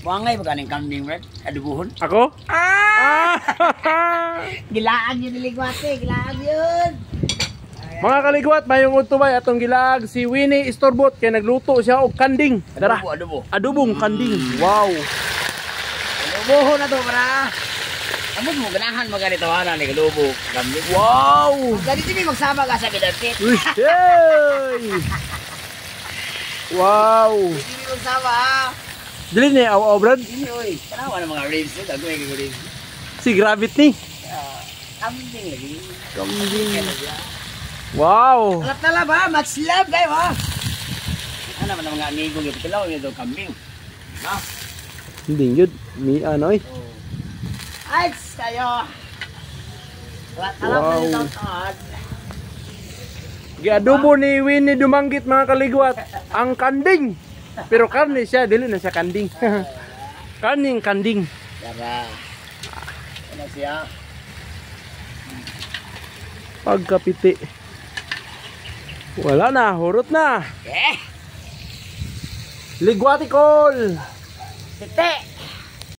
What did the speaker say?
Wangay ba kaning kambing, Brad? Adubuhon? Ako? Ah! Gilaan yun niligwate, gilaan yun. Mga kaligwat, mayong utubay atong gilaag si Winnie Istorbot kay nagluto siya og kanding. Dara. Adubo. Adubong kanding. Wow. Adubuhon na to, para. Amot mo, ganahan maganitawanan ni Kalubo. Kambing. Wow. Ganito ni magsama ka sa kidakit. Uy, hey! Wow. Hindi magsama, ha? Dili ni aw Brad. Hindi, oy. Tanawa ng mga ribs. Gagawin ko ribs. Si Gravity. Kambing lagi. Kambing. Wow. Tala ba? Much love, kayo, ha? Ano naman ang mga amigo yung pilaw yung kambing. Ha? Hindi yun. Mi ano eh. Ay, kayo. Tala ba yung tawtad? Giadobo ni Winnie Dumanggit mga kaligwat. Ang kanding. Pero karne siya, dili na siya kanding. Karning kanding. Tara. Ano siya? Pagkapiti. Wala na, hurot na. Eh! Ligwatikol. Tete!